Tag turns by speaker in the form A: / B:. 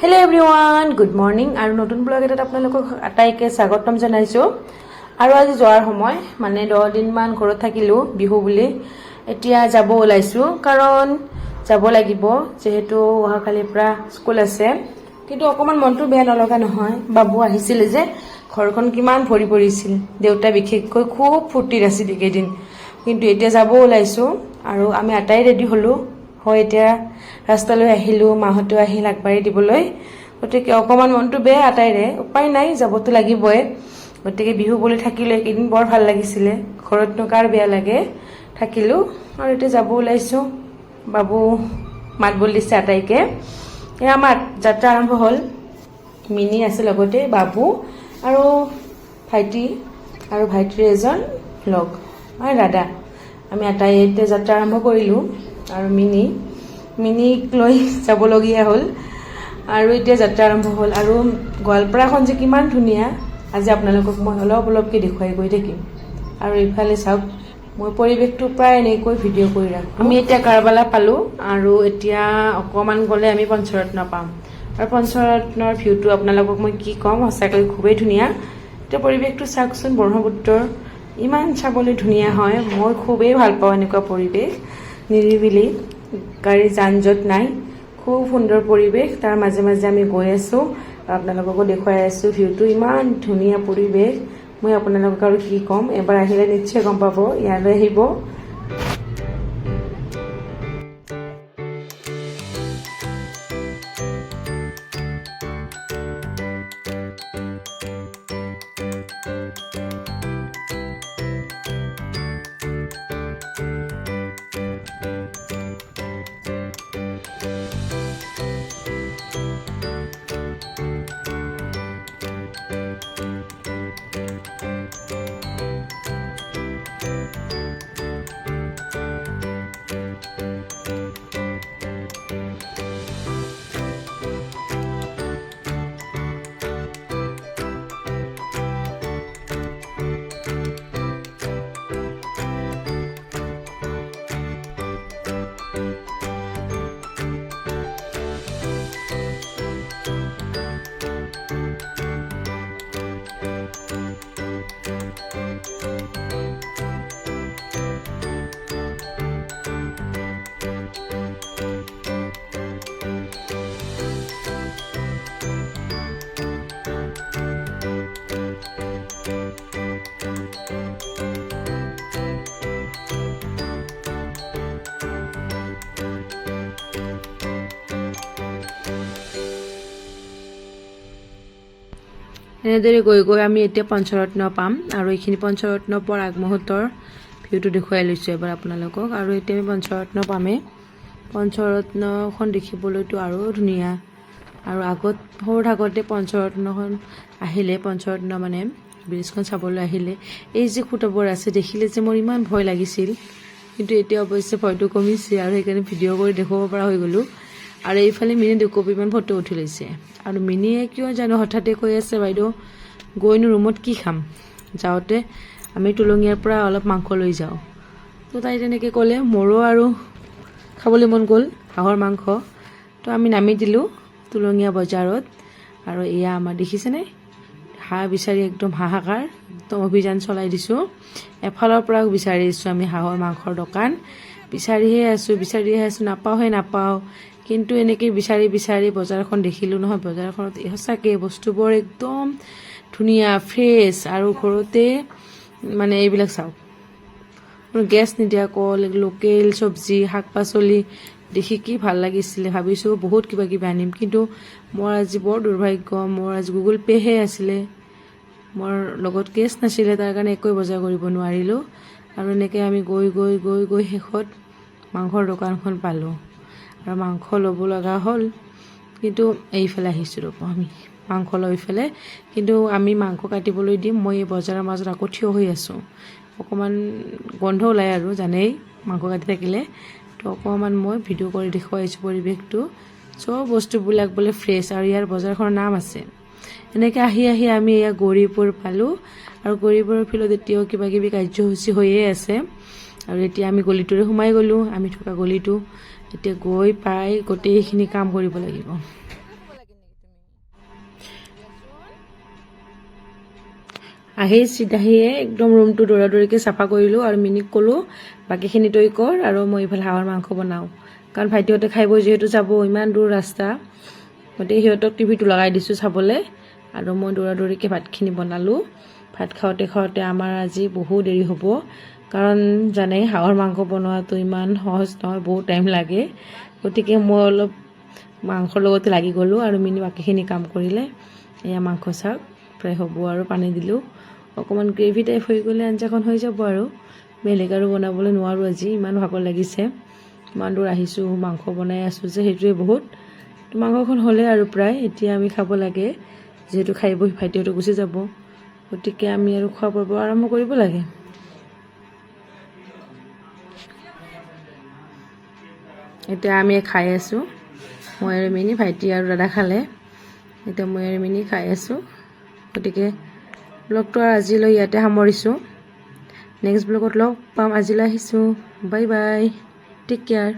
A: Hello' everyone, good morning আৰু নতুন blog এটাত আপোনালোকক আটাইকে স্বাগতম জনাইছোঁ। আৰু আজি যোৱাৰ সময়, মানে 10 দিনমান ঘৰত থাকিলোঁ বিহু বুলি। এতিয়া যাব ওলাইছোঁ, কাৰণ যাব লাগিব যিহেতু অহাকালিৰ পৰা স্কুল আছে। কিন্তু অকণমান মনটো বেয়া নলগা নহয়, বাবু আহিছিলে যে ঘৰখন কিমান ভৰি পৰিছিল। দেউতা বিশেষকৈ খুব ফূৰ্তিত আছিল এইকেইদিন। কিন্তু এতিয়া যাব ওলাইছোঁ আৰু আমি আটাই ৰেডি হ'লোঁ। হয়, এতিয়া ৰাস্তালৈ আহিলোঁ, মাহঁতেও আহিল আগবাঢ়ি দিবলৈ। গতিকে অকণমান মনটো বেয়া আটাইৰে, উপায় নাই, যাবতো লাগিবই। গতিকে বিহু বুলি থাকিলে এইকেইদিন বৰ ভাল লাগিছিলে, ঘৰতনো কাৰ বেয়া লাগে। থাকিলোঁ আৰু এতিয়া যাব ওলাইছোঁ। বাবু মাত বুল দিছে আটাইকে। এয়া আমাৰ যাত্ৰা আৰম্ভ হ'ল। মিনি আছে লগতে, বাবু আৰু ভাইটি আৰু ভাইটিৰ এজন লগ আৰু দাদা। আমি আটাই এতিয়া যাত্ৰা আৰম্ভ কৰিলোঁ আৰু মিনিক লৈ যাবলগীয়া হ'ল। আৰু এতিয়া যাত্ৰা আৰম্ভ হ'ল। আৰু গোৱালপাৰাখন যে কিমান ধুনীয়া, আজি আপোনালোকক মই অলপকৈ দেখুৱাই গৈ থাকিম। আৰু এইফালে চাওক, মই পৰিৱেশটো প্ৰায় এনেকৈ ভিডিঅ' কৰি ৰাখোঁ। আমি এতিয়া কাৰবালা পালোঁ আৰু এতিয়া অকণমান গ'লে আমি পঞ্চৰত্ন পাম। আৰু পঞ্চৰত্নৰ ভিউটো আপোনালোকক মই কি ক'ম, সঁচাকৈ খুবেই ধুনীয়া। এতিয়া পৰিৱেশটো চাওকচোন, ব্ৰহ্মপুত্ৰৰ ইমান চাবলৈ ধুনীয়া হয়। মই খুবেই ভাল পাওঁ এনেকুৱা পৰিৱেশ, নিৰিবিলি, গাড়ীৰ যান জঁট নাই, খুব সুন্দৰ পৰিৱেশ। তাৰ মাজে মাজে আমি গৈ আছোঁ, আপোনালোককো দেখুৱাই আছোঁ ভিউটো। ইমান ধুনীয়া পৰিৱেশ, মই আপোনালোকক আৰু কি ক'ম। এবাৰ আহিলে নিশ্চয় গম পাব, ইয়ালৈ আহিব। এনেদৰে গৈ গৈ আমি এতিয়া পঞ্চৰত্ন পাম। আৰু এইখিনি পঞ্চৰত্ন পোৱাৰ আগমুহূৰ্তৰ ভিউটো দেখুৱাই লৈছোঁ এবাৰ আপোনালোকক। আৰু এতিয়া আমি পঞ্চৰত্ন পামেই। পঞ্চৰত্নখন দেখিবলৈতো আৰু ধুনীয়া। আৰু সৰু থাকোঁতে পঞ্চৰত্নখন আহিলে, পঞ্চৰত্ন মানে ব্ৰিজখন চাবলৈ আহিলে, এই যে খুঁটাবোৰ আছে দেখিলে যে মোৰ ইমান ভয় লাগিছিল। কিন্তু এতিয়া অৱশ্যে ভয়টো কমিছে আৰু সেইকাৰণে ভিডিঅ' কৰি দেখুৱাব পৰা হৈ গ'লোঁ। আৰু এইফালে মিনি দুকপিমান ফটো উঠি লৈছে। আৰু মিনিয়ে কিয় জানো হঠাতে কৈ আছে, বাইদেউ গৈনো ৰুমত কি খাম, যাওঁতে আমি তুলঙীয়াৰ পৰা অলপ মাংস লৈ যাওঁ। তো তাই তেনেকৈ ক'লে, মোৰো আৰু খাবলৈ মন গ'ল হাঁহৰ মাংস। তো আমি নামি দিলোঁ তুলঙীয়া বজাৰত। আৰু এয়া আমাৰ দেখিছেনে, হাঁহ বিচাৰি একদম হাহাকাৰ, একদম অভিযান চলাই দিছোঁ। এফালৰ পৰা বিচাৰিছোঁ আমি হাঁহৰ মাংসৰ দোকান, বিচাৰিহে আছোঁ, নাপাওঁ। কিন্তু এনেকৈ বিচাৰি বজাৰখন দেখিলোঁ নহয়। বজাৰখনত সঁচাকৈ বস্তুবোৰ একদম ধুনীয়া, ফ্ৰেছ। আৰু ঘৰতে মানে এইবিলাক চাওক, গেছ নিদিয়া কল, লোকেল চব্জি, শাক পাচলি দেখি কি ভাল লাগিছিলে। ভাবিছোঁ বহুত কিবা কিবি আনিম, কিন্তু মোৰ আজি বৰ দুৰ্ভাগ্য, মোৰ আজি গুগল পে'হে আছিলে, মোৰ লগত কেছ নাছিলে। তাৰ কাৰণে একোৱে বজাৰ কৰিব নোৱাৰিলোঁ। আৰু এনেকৈ আমি গৈ শেষত মাংসৰ দোকানখন পালোঁ আৰু মাংস ল'ব লগা হ'ল। কিন্তু এইফালে আহিছোঁ ৰ'ব, আমি মাংস লৈ এইফালে। কিন্তু আমি মাংস কাটিবলৈ দিম, মই এই বজাৰৰ মাজত আকৌ থিয় হৈ আছোঁ। অকণমান গোন্ধ ওলায় আৰু জানেই মাংস কাটি থাকিলে। তো অকণমান মই ভিডিঅ' কৰি দেখুৱাইছোঁ পৰিৱেশটো। চব বস্তুবিলাক বোলে ফ্ৰেছ, আৰু ইয়াৰ বজাৰখনৰ নাম আছে। এনেকৈ আহি আমি এয়া গৌৰীপুৰ পালোঁ। আৰু গৌৰীপুৰৰ ফিল্ডত এতিয়াও কিবা কিবি কাৰ্যসূচী হৈয়ে আছে। আৰু এতিয়া আমি গলিটোৰে সোমাই গ'লোঁ, আমি থকা গলিটো। এতিয়া গৈ পাই গোটেইখিনি কাম কৰিব লাগিব। আহি চিধাহিয়ে একদম ৰুমটো দৌৰাদৌৰিকৈ চাফা কৰিলোঁ আৰু মিনিক ক'লোঁ বাকীখিনি তই কৰ আৰু মই এইফালে হাঁহৰ মাংস বনাওঁ, কাৰণ ভাইটিহঁতে খাই বৈ যিহেতু যাব, ইমান দূৰ ৰাস্তা, গতিকে সিহঁতক টিভিটো লগাই দিছোঁ চাবলৈ আৰু মই দৌৰাদৌৰিকৈ ভাতখিনি বনালোঁ। ভাত খাওঁতে খাওঁতে আমাৰ আজি বহু দেৰি হ'ব, কাৰণ জানেই হাঁহৰ মাংস বনোৱাটো ইমান সহজ নহয়, বহুত টাইম লাগে। গতিকে মই অলপ মাংসৰ লগতে লাগি গ'লোঁ আৰু মিনি বাকীখিনি কাম কৰিলে। এয়া মাংস চাওক ফ্ৰাই হ'ব আৰু পানী দিলোঁ, অকণমান গ্ৰেভি টাইপ হৈ গ'লে আঞ্জাখন হৈ যাব আৰু বেলেগ আৰু বনাবলৈ নোৱাৰোঁ আজি, ইমান ভাগৰ লাগিছে। ইমান দূৰ আহিছোঁ, মাংস বনাই আছোঁ যে সেইটোৱে বহুত। মাংসখন হ'লে আৰু প্ৰায় এতিয়া আমি খাব লাগে, যিহেতু খাই বৈ ভাইটিহঁতো গুচি যাব, গতিকে আমি আৰু খোৱা পৰ্ব আৰম্ভ কৰিব লাগে। এতিয়া আমি খাই আছোঁ, মই আৰু মিনি, ভাইটি আৰু দাদা খালে, এতিয়া মই আৰু মিনি খাই আছোঁ। গতিকে ব্লগটো আৰু আজিলৈ ইয়াতে সামৰিছোঁ, নেক্সট ব্লগত লগ পাম। আজিলৈ আহিছোঁ, বাই বাই, টেক কেয়াৰ।